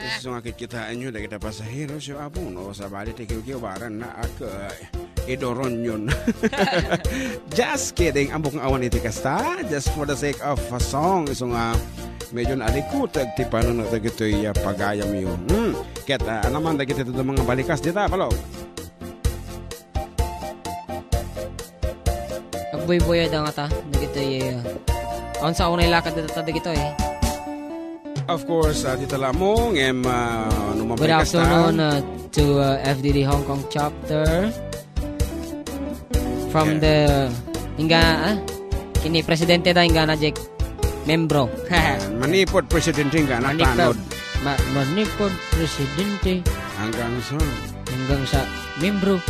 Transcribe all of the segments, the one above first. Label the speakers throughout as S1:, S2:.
S1: Gusto nga kikitaan nyo, dahil kita pasahero siya po, no? Sa bali, tikiw-kiwaran na ako, idoron yun. Just kidding, ang bukang awan iti kasta, just for the sake of a song, so nga, medyo naalikutag, tipano na ito'y pagayam yun. Kaya, naman, dahil ito mga balikas, dita, palo.
S2: Agboy-boy da nga ta, dahil ito'y, awan sa unay lakad dito, dahil ito'y,
S1: Of course, dito lamong,
S2: good afternoon to FDD Hong Kong chapter from the kini presidente da hinga na Jake membro.
S1: Manipod presidente nga natanod.
S2: Manipod presidente
S1: hanggang
S2: sa membro.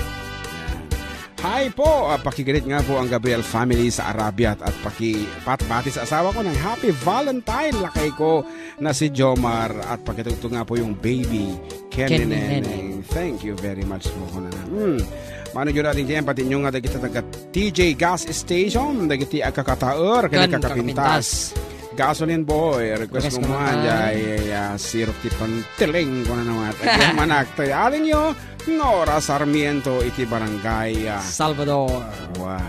S1: Hi po, pakigalit nga po ang Gabriel family sa Arabia at pakipatbati sa asawa ko ng Happy Valentine. Lakay ko na si Jomar at pakitugtog nga po yung baby Kenny Neneng. Thank you very much po. Mano yun natin dyan, pati nyo nga dagiti taga TJ Gas Station, dagiti agkakataor, kakapintas. Gasoline boy, request ko man dyan, sirop tipang tiling ko na naman. At yung manak tayo, alin nyo, Nora Sarmiento, iti barangay
S2: Salvador.
S1: Wow.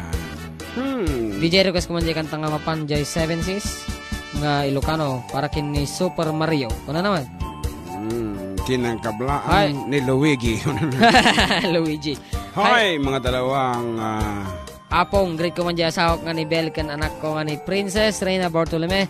S2: DJ request ko man dyan kantang mapan dyan 7-6 nga Ilocano para kini Super Mario. Kuna naman?
S1: Tinangkablaan ni Luigi.
S2: Luigi.
S1: Hi, mga dalawang
S2: Apong, great ko man dyan asawak nga ni Belkan, anak ko nga ni Princess Reina Bartolome.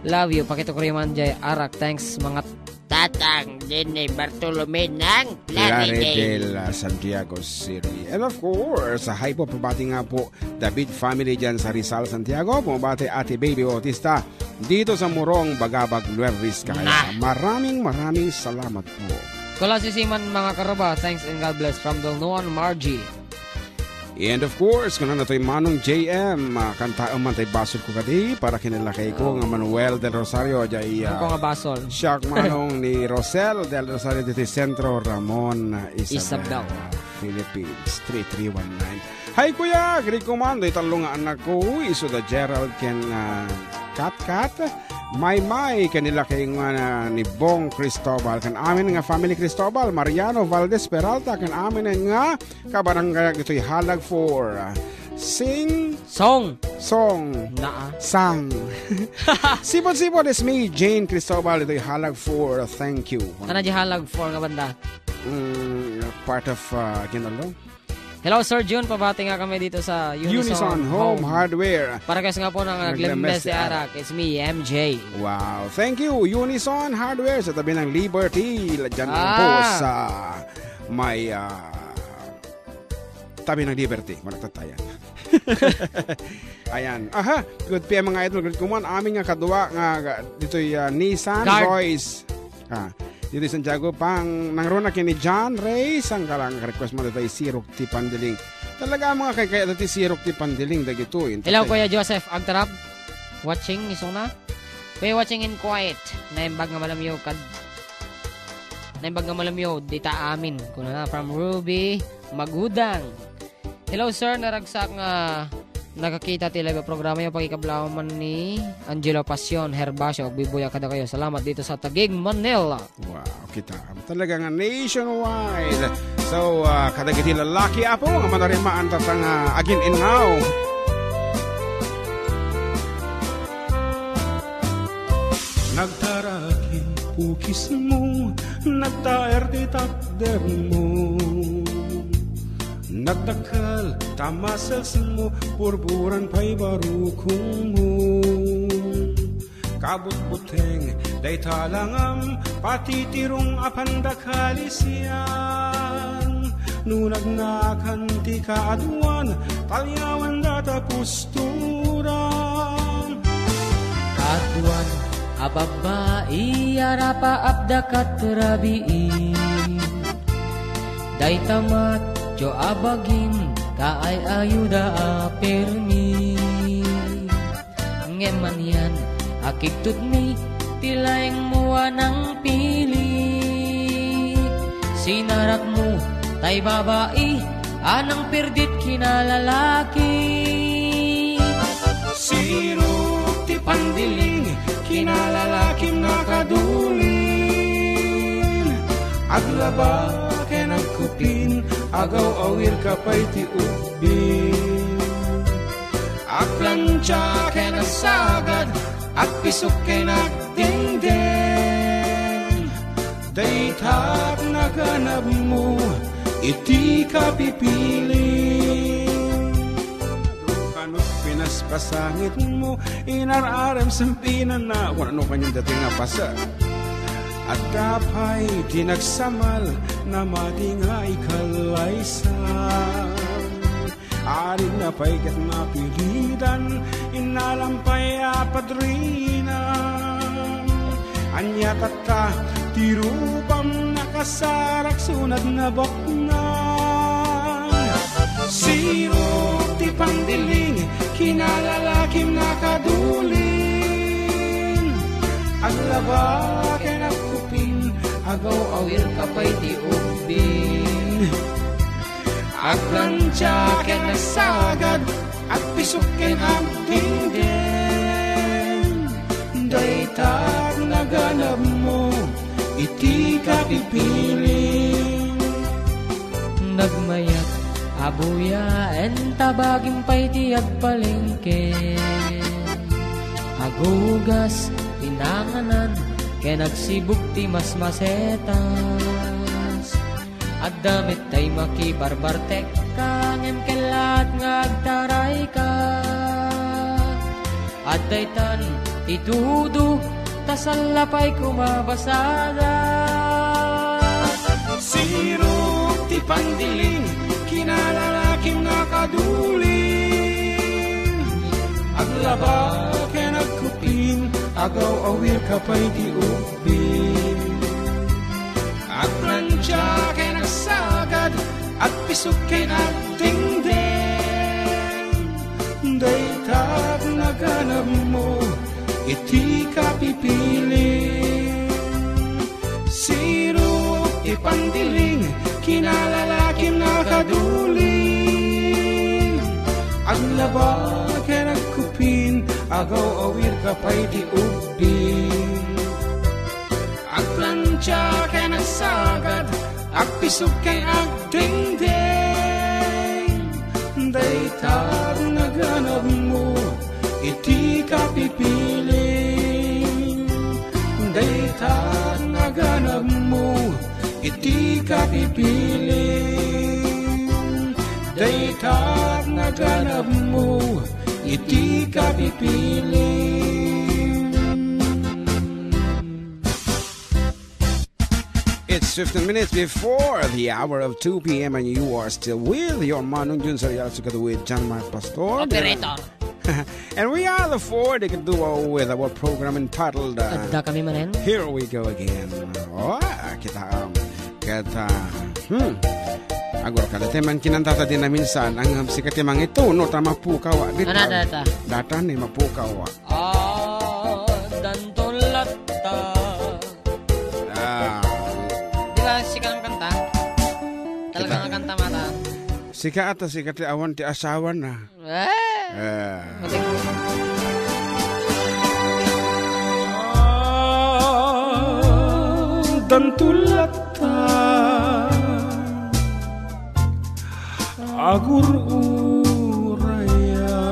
S2: Love you. Pakito ko rin man dyan Arak. Thanks mga tatang din ni Bartolome ng
S1: Plaridel Santiago City. And of course, hi po, pabati nga po David family dyan sa Rizal, Santiago. Pumabati Ate Baby Bautista dito sa Murong, Bagabag, Nueva Vizcaya. Maraming salamat po.
S2: Kula si Siman mga karaba. Thanks and God bless from Dolnuan Margie.
S1: And of course, kung na ito'y Manong JM, kantaan man tayo basol ko kadi para kinilakay ko nga Manuel del Rosario.
S2: Ano ko nga basol?
S1: Siyak Manong ni Rosel del Rosario dito Centro Ramon Isabel, Philippines, 3319. Hi kuya, great commando, italo nga anak ko, iso da Gerald ken Kat, May kanila kay nga ni Bong Cristobal, kan amin nga family Cristobal, Mariano Valdez Peralta, kan amin nga kabarangay ito'y halag for
S2: Song
S1: Sang Sipod is me, Jane Cristobal, ito'y halag for thank you.
S2: Ano di halag for nga banda?
S1: Part of ginalo.
S2: Hello Sir June, pabati nga kami dito sa Unison
S1: Home Hardware.
S2: Para kasi nga po nang naglembes si Arak. It's me, MJ.
S1: Wow, thank you Unison Hardware sa tabi ng Liberty. Diyan po sa may tabi ng Liberty. Managtatayan. Ayan. Aha, good PM mga idol. Good kuman. Aming nga kadua nga dito'y Nissan Royce. Dito Santiago pang nangruna kini John Ray sang kalang request mo dito Sirok ti Pandiling. Talaga mga kaya dati Sirok ti Pandiling dagito.
S2: Hello Kuya Joseph Agtarap. Watching isong na. Kuya watching in quiet. Naimbag nga malamyo dita amin. Kuna na from Ruby Magudang. Hello sir, naragsak nga nakakita tila ba programa yung pagkikablaw man ni Angelo Passion Herbasio. Bibuya kada kayo. Salamat dito sa Taguig, Manila.
S1: Wow, kita. Talaga nga nationwide. So, kada kiti lalaki apo nga manarimaan tatang agin in now. Nagtaraki pukis mo, nagtaer di takder mo. Nagdakal, tamasas mo, purpuran pa'y barukong mo. Kabut-buteng, day talangam, patitirong apandakalis yan. Nunag nga kanti kaaduan, talyawan data pusturan.
S2: Kaaduan, ababai, arapa abdakat rabiin. Day tamat, jo abagin, kaay ayuda apermi. Ngeman yan, akiktud mi, tilaing muwa ng pili. Sinarak mo, tay babae, anang pirdit kinalalaki. Sirok ti Pandiling, kinalalaking nakaduli.
S1: aglaba ken agkupin, agaw awir kapay ti ubin. Aglansya ken asagad, at pisok ken agdingding. Daytap naganap mo, iti kapipiling. Dukanot pinaspasangit mo, inararem sampinan na, wala kanyang dating nga pasa. At kapay tinagsamal na matingay kalaysan. Arin na pa'y kat mapilitan, inalampay apadrina. Anya tata, tirupam nakasarak sunad na baknan. Siro ti pandiling, kinalalakim nakaduling. Aglaba ken agkupin, agaw awir kapay ti ubin. Aglansya ken nasagad, at pisok ken agdingding. Daytap naganap mo, iti kapipiling.
S2: Nagmayat abuya en tabagim pay ti agpalengke. Agugas pinanganan ken agsibuk ti masmasetas. At damit tay makibarbartek ka, ngem kelat nga agtaray ka. At daytan itudo, tasalapay kumabasada.
S1: Sirok ti pandiling, kinalalakim nakaduling. Aglaba ken agkupin, agaw awir kapay ti ubin. Aglansya ken nagsagad, at pisok ken agdingding. Daytap naganap mo, iti kapipiling. Sirok ipandiling, kinalalakim nakaduling. Aglaba ken agkupin, agaw awir kapay ti ubin. Aglansya ken nagsagad, agpisok ken agdingding. Daytap naganap mo, iti kapipiling. Daytap naganap mo, iti kapipiling. Daytap naganap mo, iti kapipiling. It's 15 minutes before the hour of 2 p.m. and you are still with your Manong Jun Sarial together with John Mark Pastor.
S2: Operator.
S1: And we are the four that can duo with our program entitled
S2: Adda kami manen.
S1: Here We Go Again. Oh, kita agor kada teman kinantata din na minsan ang sikat temang ito no tama pukaw.
S2: Ano data?
S1: Data ni mapukaw.
S2: Dantol latta. Sikat ang kanta. Talagang ang kanta mata.
S1: Sikat ti awan ti asawan na. Dantulata agur uraya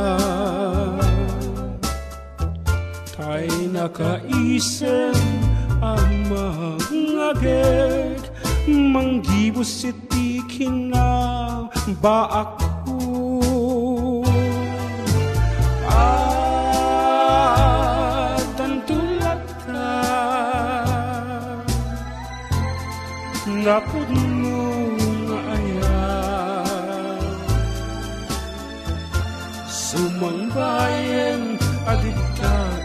S1: tay nakaisem ang mangagek manggibos iti kinabaak ko. Dantulata napod mo nga ayan sumangbayan aditay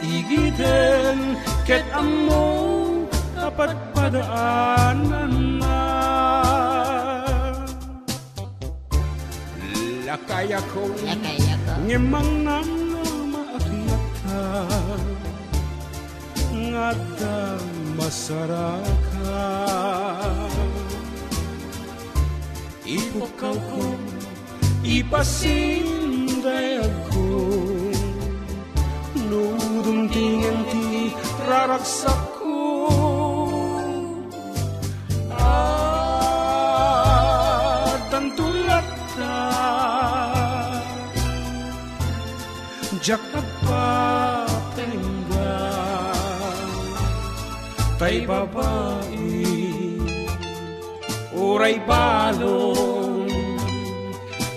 S1: igiten ket ammo kapadpadaanan na lakaya ko ngimang nang maakyat ka ngada masaraka ipukaw ko ipasinday ako nudumtingan ti raraksak ko jak nagpatengga tay babae uray balong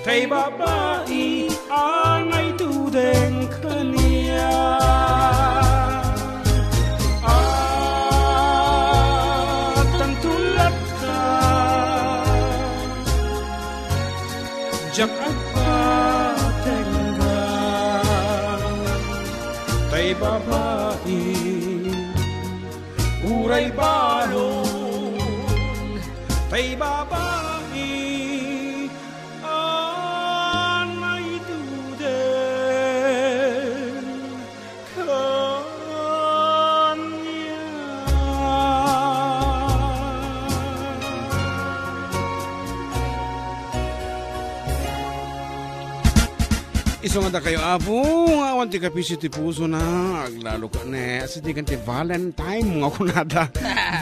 S1: tay babae angay tudeng kaniya at ang tulad ka jak nagpatengga tay babae uray balong tay babae anay tudeng kanya. Isong ada kayo apo, awan ti kapiso ti puso na, aglalo ka na, kasi di kan ti Valentine, mga kunada,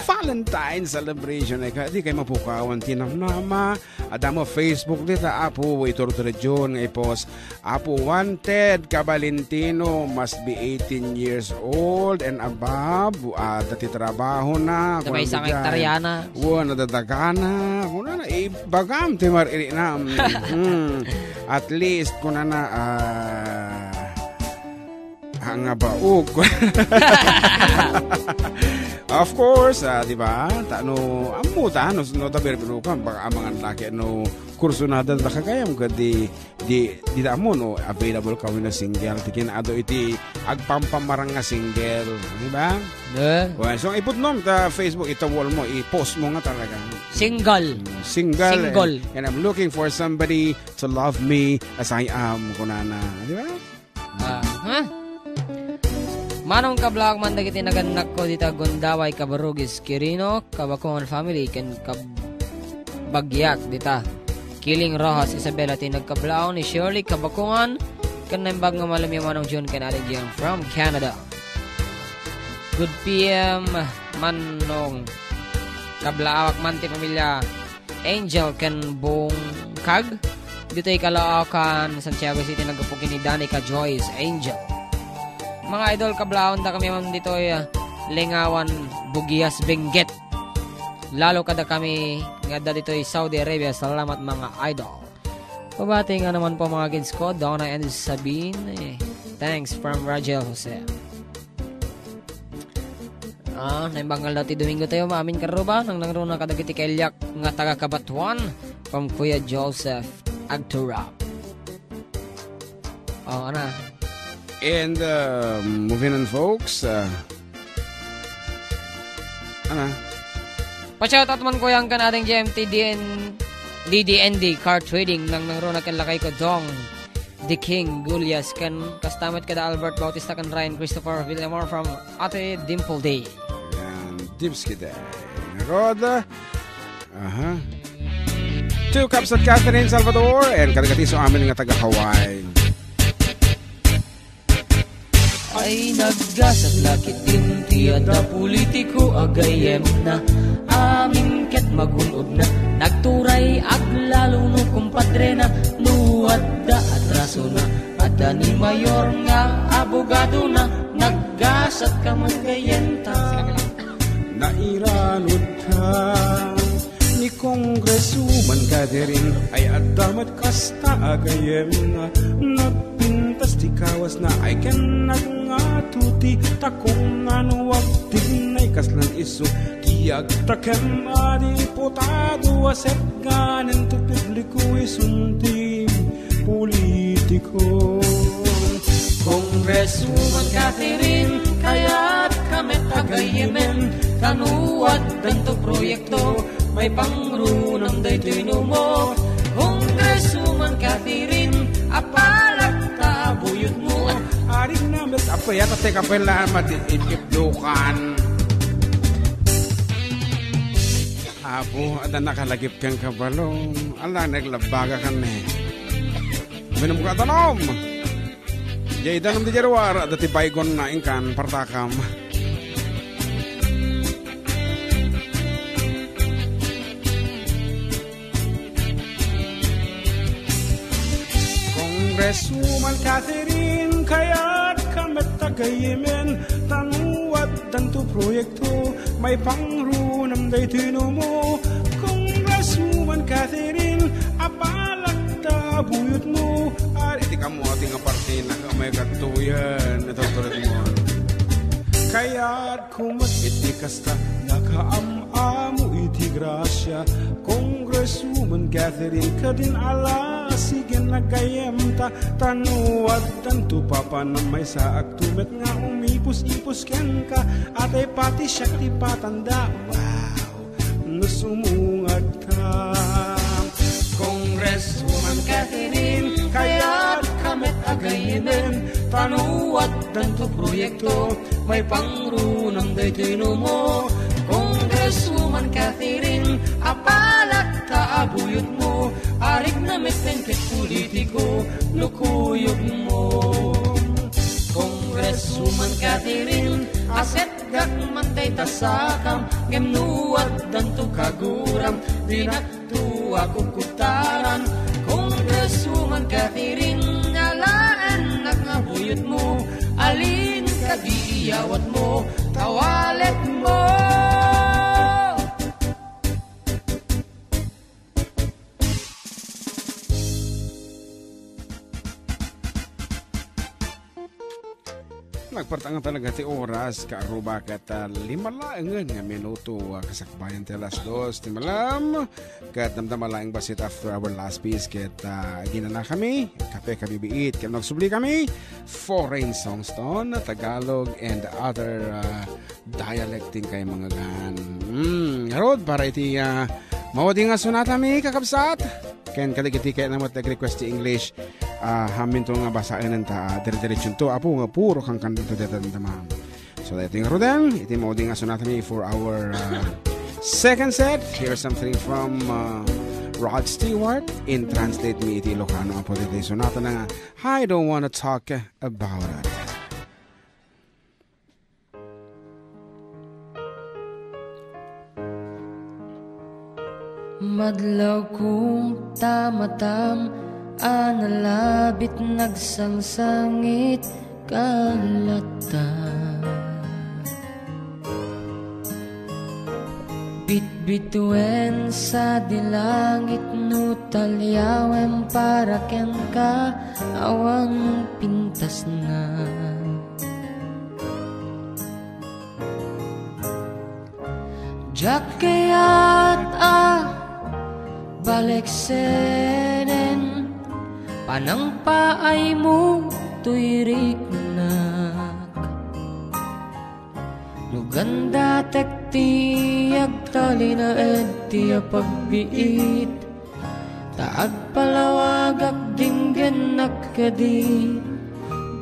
S1: Valentine celebration, ay ka, di kayo mapukawan ti namnama, ada mo Facebook dita, apo, ituro ti region, ngay post, apo, wanted, Kabalintino, must be 18 years old and above, dati trabaho na,
S2: Sabay isang hektaryana.
S1: nadadagana, kuna na, ibagam, ti mariri na, at least, kuna na, nga baog. Of course, di ba? Tano, amo tano no tabir binukan baka amangan laki no kurso na dal kagayam ka di mo no available ka na single tikin ado iti agpampamarang nga single, di ba? Well, so iput nom ta Facebook ita wall mo i-post mo nga talaga.
S2: Single.
S1: And I'm looking for somebody to love me as I am kunana, di ba?
S2: Manong kablak man dagiti naganak ko dita Gondaway Kabarugis Quirino Kabakongan family ken Bagyak dita Kiling Rojas Isabela ti nagkablao ni Shirley Kabakongan ken nembag nga malam yung Manong June ken Aling Gian from Canada. Good PM Manong kablawak man ti pamilya Angel ken Bongkag dito Caloocan Santiago City nagpukin ni Danica Joyce Angel. Mga idol, kablaon da kami man dito Lingawan, Bugias, Benguet. Lalo kada kami nga dito Saudi Arabia. Salamat mga idol. Pabati nga naman po mga kids ko. Donna and Sabine. Thanks from Rajel Jose. Naimbangal dati Domingo tayo. Maamin karo ba? Nang nangruna kadagiti kailyak nga taga Kabatuan from Kuya Joseph Agtura.
S1: And moving on folks,
S2: Pa-shoutout man ko yung kanading GMT DDND Car Trading nang nangruna kan lakay ko Dong The King Gulias kan kastamet kada Albert Bautista kan Ryan Christopher Villamor from Ate Dimple Day.
S1: Yan, Dimski Day. Roda. 2 cups at Catherine Salvador and karagatiso amin nga taga Hawaii.
S2: Ay naggasat lakit din tiyada politiko agayem na amin ket magunod na nagturay aglalo no kumpadre na nuwat da atraso na ada ni mayor nga abogado na naggasat ka magayenta
S1: nairanod ka ni Kongresuman Catherine ay adamat kasta agayem na nagpintas di kawas na ay ken tuti takong nanuwag tinay kaslan iso kiyag takem adiputado aset ganin to publiko isunting politiko
S2: Kongresuman Catherine kaya't kami tagayemen kanuwat danto proyekto may pangrunang daytoy numo Kongresuman Catherine apalak tabuyot mo
S1: aring namin apa yata teka pala matitiplukan apo ada nakalagip kang kabalong ala naglabaga kan minum ka tanom jay danom di jarwar dati baygon na ingkan partakam Kongresuman Catherine kaya't kamet tagayimen tanuat danto proyekto may pangrunam day tino mo Congresswoman Catherine apalak ta buyot mo iti kamo ating aparte na may katuyan natutulat mo kaya't kumat iti kasta nakaam-amo iti grasya Congresswoman Catherine kadin ala sige nagayem ta tanuat tanto papa na may saak tumet nga umipos-ipos ken ka atay pati siya ti patanda wow nasumungad ka Congresswoman Catherine kaya't kamet agayimen tanuat danto proyekto may pangrunam day tino mo Congresswoman Catherine apalak ta abuyot mo arig na metengket politiko lukuyog mo Congresswoman Catherine aset gak mantay tasakam gemnuat danto kaguram dinatuwa kukutaran Congresswoman Catherine alaan nagabuyot mo alin kagiyawat mo tawalet mo Nagpartangan talaga ti oras kaaruba kat 5 laangan nga minuto kasakbayan ti alas 2 ti malam kat damdama laing basit after our last piece kat ginana kami kape kami biit kat nagsubli kami foreign songs ton Tagalog and other dialecting kay mga gan harod para iti mawadi nga sunata mi kakabsat ken kaligiti kay namot nag-request ti English hamin to nga basaan ta dire-diretso to apo nga puro kang kanto dadamdamam so that iti nga rodan iti mawadi nga sunata mi for our second set here's something from Rod Stewart in translate mi iti Ilocano apo iti sunata na nga I don't wanna talk about it
S2: Madlaw kong tamatam analabit nagsangsangit kalata bitbituen sa dilangit no talyawem para ken ka awan pintas na Jakayat balik senen panang paay mo tuyrik nak nuganda tektiyag tali na edi pagbiit taag palawagak dinggen nakadi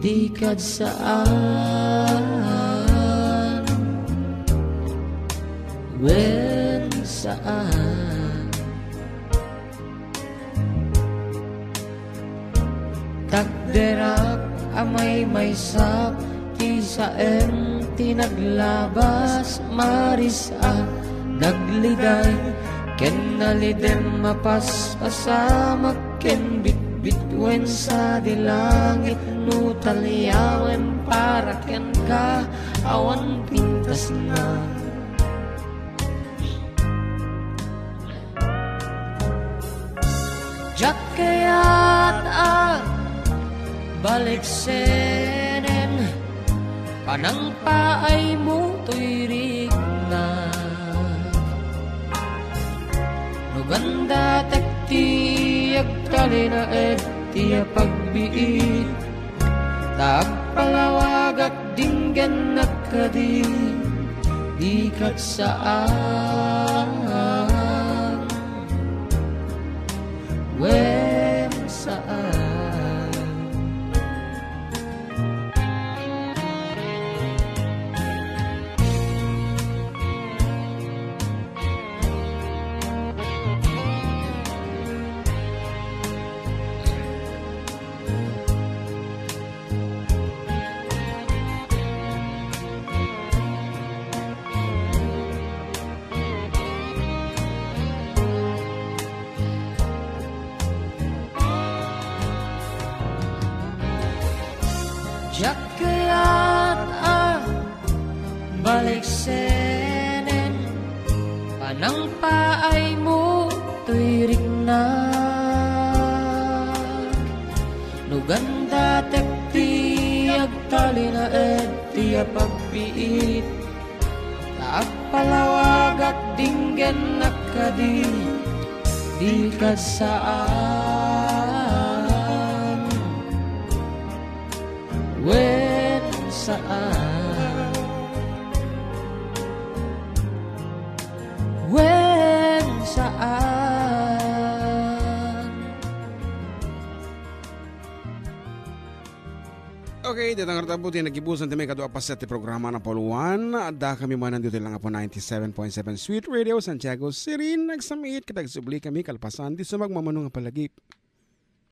S2: di kad saan wen saan Takderak amay maysak Isaem tinaglabas Marisa nagliday Ken nalidem mapas pasamak Ken bitbitwen sa dilangit No talyawem para ken ka Awan pintas na Jakayat balik senen panang paay mo tuyrik na nuganda tektiyag tali na etiya pagbiit tagpalawagak dinggan nakadi di kat saan wen saan kaya't balik senen panang paay mo tuyrik na nuganda tekti agtali na ti pagpiit taag palawag at dinggen nakadi di kasaan wen saan wen saan.
S1: Okay, dito ang kartabuti nagibusan ti may kadua pa set ti programa na poluan. Da kami man nandito lang po 97.7 Sweet Radio, Santiago City. Nagsamiit kitag subli kami kalpasan di sa magmamanong nga palagip.